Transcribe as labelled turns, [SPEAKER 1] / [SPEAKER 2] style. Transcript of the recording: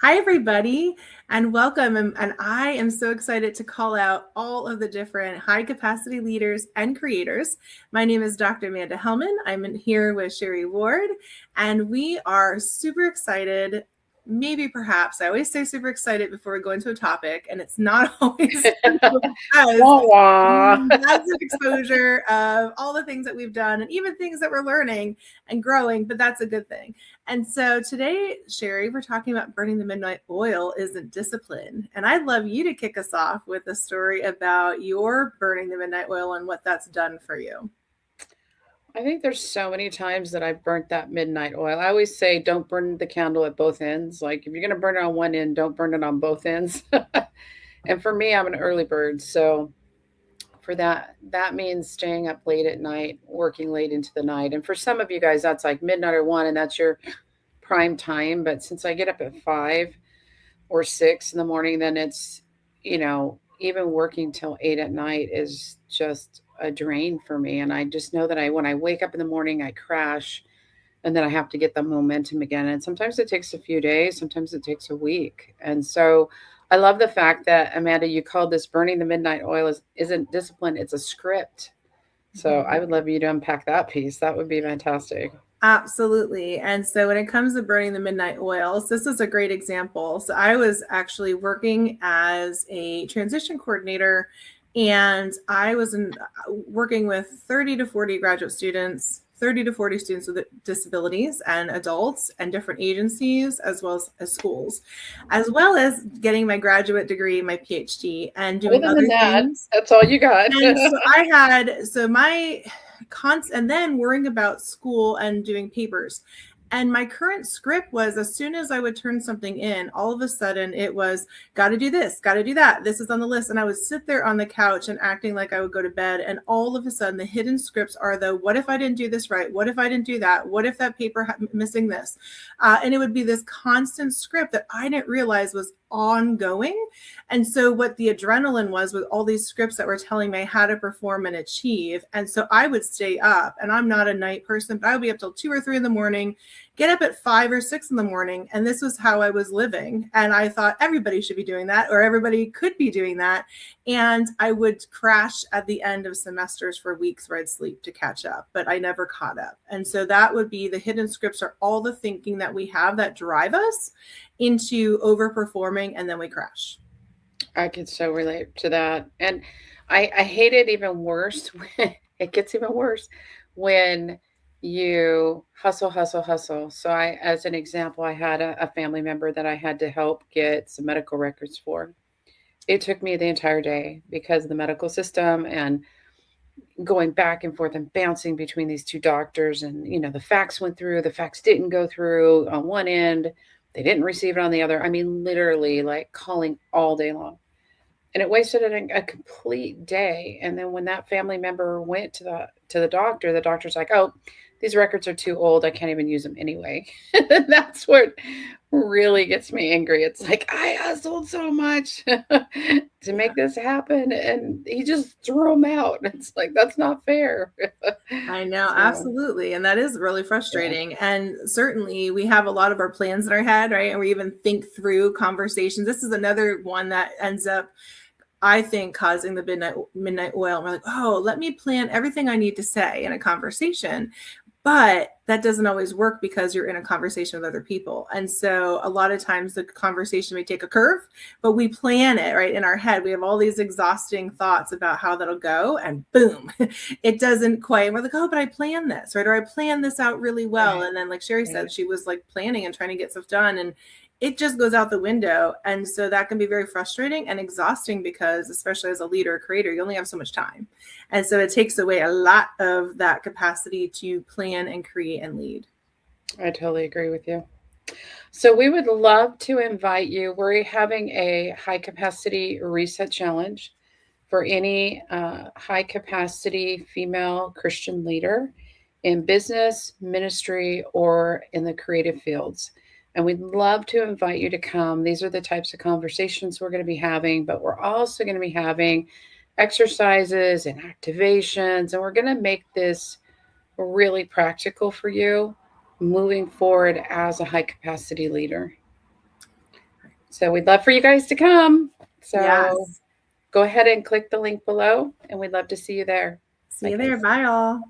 [SPEAKER 1] Hi, everybody, and welcome. And I am so excited to call out all of the different high capacity leaders and creators. My name is Dr. Amanda Hellman. I'm here with Sherry Ward, and we are super excited. Maybe perhaps I always say super excited before we go into a topic, and it's not always because
[SPEAKER 2] Wah, wah.
[SPEAKER 1] that's an exposure of all the things that we've done and even things that we're learning and growing, but that's a good thing. And so today, Sherry, we're talking about burning the midnight oil isn't discipline. And I'd love you to kick us off with a story about your burning the midnight oil and what that's done for you.
[SPEAKER 2] I think there's so many times that I've burnt that midnight oil. I always say don't burn the candle at both ends. Like if you're going to burn it on one end, don't burn it on both ends. And for me, I'm an early bird, so for that means staying up late at night, working late into the night. And for some of you guys that's like midnight or 1 and that's your prime time, but since I get up at 5 or 6 in the morning, then it's, even working till 8 at night is just a drain for me. And I just know that when I wake up in the morning, I crash and then I have to get the momentum again. And sometimes it takes a few days, sometimes it takes a week. And so I love the fact that, Amanda, you called this burning the midnight oil isn't discipline, it's a script. So I would love you to unpack that piece. That would be fantastic.
[SPEAKER 1] Absolutely. And so when it comes to burning the midnight oils, this is a great example. So I was actually working as a transition coordinator, and I was working with 30 to 40 graduate students, 30 to 40 students with disabilities and adults and different agencies, as well as schools, as well as getting my graduate degree, my PhD, and doing
[SPEAKER 2] Other than
[SPEAKER 1] other
[SPEAKER 2] that,
[SPEAKER 1] things.
[SPEAKER 2] that's all you got.
[SPEAKER 1] And so I had, so my and then worrying about school and doing papers. And my current script was as soon as I would turn something in, all of a sudden it was got to do this, got to do that. This is on the list. And I would sit there on the couch and acting like I would go to bed. And all of a sudden the hidden scripts are what if I didn't do this right? What if I didn't do that? What if that paper missing this? And it would be this constant script that I didn't realize was ongoing. And so what the adrenaline was with all these scripts that were telling me how to perform and achieve. And so I would stay up, and I'm not a night person, but I would be up till 2 or 3 in the morning, get up at 5 or 6 in the morning. And this was how I was living. And I thought everybody should be doing that, or everybody could be doing that. And I would crash at the end of semesters for weeks where I'd sleep to catch up, but I never caught up. And so that would be the hidden scripts, are all the thinking that we have that drive us into overperforming, and then we crash.
[SPEAKER 2] I could so relate to that. And I hate it even worse when it gets even worse when you hustle, hustle, hustle. So as an example, I had a family member that I had to help get some medical records for. It took me the entire day because of the medical system and going back and forth and bouncing between these two doctors. And, the fax went through, the fax didn't go through on one end, they didn't receive it on the other. I mean, literally like calling all day long. And it wasted a complete day. And then when that family member went to the doctor, the doctor's like, "Oh, these records are too old. I can't even use them anyway." And that's what really gets me angry. It's like I hustled so much to make this happen, and he just threw them out. It's like that's not fair.
[SPEAKER 1] I know,
[SPEAKER 2] So
[SPEAKER 1] absolutely. And that is really
[SPEAKER 2] yeah,
[SPEAKER 1] frustrating. And certainly we have a lot of our plans in our head, right? And we even think through conversations. This is another one that ends up, I think, causing the midnight oil. And we're like, oh, let me plan everything I need to say in a conversation. But that doesn't always work because you're in a conversation with other people. And so a lot of times the conversation may take a curve, but we plan it right in our head. We have all these exhausting thoughts about how that'll go, and boom, it doesn't quite. And we're like, oh, but I planned this, right? Or I planned this out really well.
[SPEAKER 2] right,
[SPEAKER 1] And then, like Sherry
[SPEAKER 2] right.
[SPEAKER 1] said, she was like planning and trying to get stuff done, and it just goes out the window. And so that can be very frustrating and exhausting because, especially as a leader or creator, you only have so much time. And so it takes away a lot of that capacity to plan and create and lead.
[SPEAKER 2] I totally agree with you. So we would love to invite you. We're having a high capacity reset challenge for any high capacity female Christian leader in business, ministry, or in the creative fields. And we'd love to invite you to come. These are the types of conversations we're going to be having, but we're also going to be having exercises and activations. And we're going to make this really practical for you moving forward as a high capacity leader. So we'd love for you guys to come. So
[SPEAKER 1] Yes.
[SPEAKER 2] go ahead and click the link below, and we'd love to see you there.
[SPEAKER 1] See
[SPEAKER 2] Bye,
[SPEAKER 1] you there.
[SPEAKER 2] guys.
[SPEAKER 1] Bye, all.